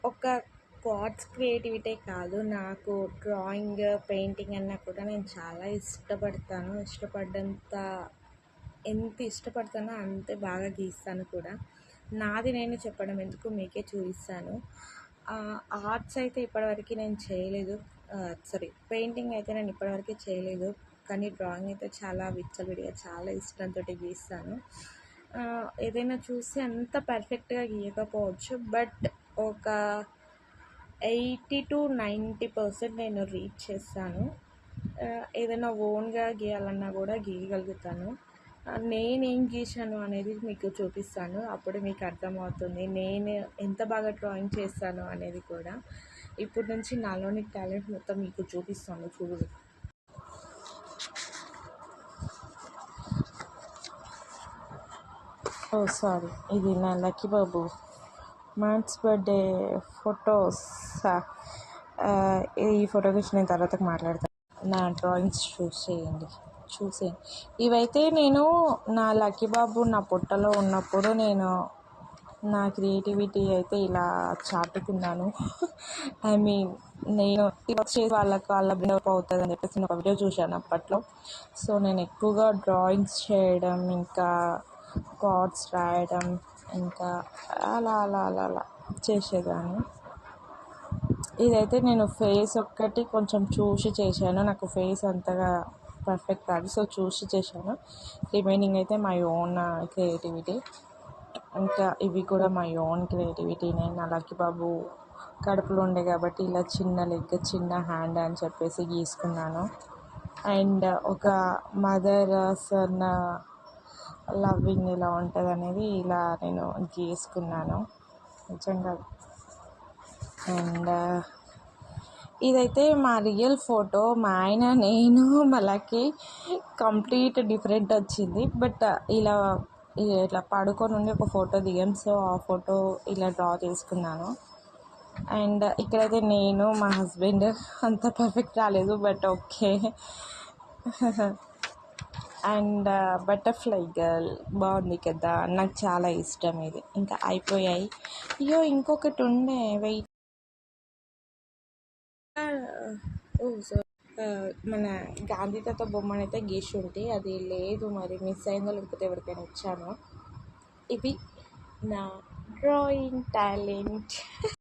ఒక quartz creativity కాదు, నాకు డ్రాయింగ్, పెయింటింగ్ అన్నా కూడా నేను చాలా ఇష్టపడతాను. ఎంత ఇష్టపడతానో అంతే బాగా గీస్తాను కూడా. నాది నేను చెప్పడం ఎందుకు, మీకే చూపిస్తాను. ఆర్ట్స్ అయితే ఇప్పటివరకు నేను చేయలేదు. పెయింటింగ్ అయితే నేను ఇప్పటివరకు చేయలేదు. కానీ డ్రాయింగ్ అయితే చాలా విచ్చలవిడిగా, చాలా ఇష్టంతో గీస్తాను. ఏదైనా చూసి అంత పర్ఫెక్ట్గా గీయకపోవచ్చు, బట్ ఒక 80-90% నేను రీచ్ చేస్తాను. ఏదైనా ఓన్గా గీయాలన్నా కూడా గీయగలుగుతాను. నేనేం గీసాను అనేది మీకు చూపిస్తాను, అప్పుడు మీకు అర్థమవుతుంది నేను ఎంత బాగా డ్రాయింగ్ చేస్తాను అనేది కూడా. ఇప్పటి నుంచి నాలోని టాలెంట్ మొత్తం మీకు చూపిస్తాను, చూడు. సారీ, ఇది నా లక్కీ బాబు మ్యాథ్స్ బర్త్డే ఫొటోస్. ఈ ఫోటో గురించి నేను తర్వాత మాట్లాడతాను. నా డ్రాయింగ్స్ చూసేయండి. ఇవైతే నేను నా లక్కీ బాబు నా పొట్టలో ఉన్నప్పుడు నేను నా క్రియేటివిటీ అయితే ఇలా చాటుకున్నాను. నేను చేసి వాళ్ళ బ్రెయిన్ అవుతుంది అని చెప్పేసి నేను ఒక వీడియో చూశాను అప్పట్లో. సో నేను ఎక్కువగా డ్రాయింగ్స్ చేయడం, ఇంకా కార్డ్స్ రాయడం, ఇంకా అలా అలా అలా అలా చేసేదాన్ని. ఇదైతే నేను ఫేస్ ఒక్కటి కొంచెం చూసి చేశాను, నాకు ఫేస్ అంతగా పర్ఫెక్ట్ కాదు, సో చూసి చేశాను. రిమైనింగ్ అయితే మై ఓన్ క్రియేటివిటీ. ఇంకా ఇవి కూడా మై ఓన్ క్రియేటివిటీనే. నా లక్కీ బాబు కడుపులో ఉండే కాబట్టి ఇలా చిన్న లెగ్, చిన్న హ్యాండ్ అని చెప్పేసి గీసుకున్నాను. అండ్ ఒక మదర్ సన్ లవ్వింగ్ ఇలా ఉంటుంది అనేది ఇలా నేను గీసుకున్నాను నిజంగా. అండ్ ఇదైతే మా రియల్ ఫోటో. మా ఆయన, నేను, మళ్ళీ కంప్లీట్ డిఫరెంట్ వచ్చింది. బట్ ఇట్లా పడుకొని ఉండి ఒక ఫోటో దిగాం, సో ఆ ఫోటో ఇలా డ్రా చేసుకున్నాను. అండ్ ఇక్కడైతే నేను, మా హస్బెండ్, అంత పర్ఫెక్ట్ రాలేదు but okay. And butterfly girl బాగుంది కదా, నాకు చాలా ఇష్టం ఇది. ఇంకా అయిపోయాయి. అయ్యో ఇంకొకటి ఉండే, వెయిట్. మన గాంధీ తాత బొమ్మను అయితే గీసుంటే అది లేదు, మరి మిస్ అయిందో లేకపోతే ఎవరికైనా ఇచ్చాను. ఇది నా డ్రాయింగ్ టాలెంట్.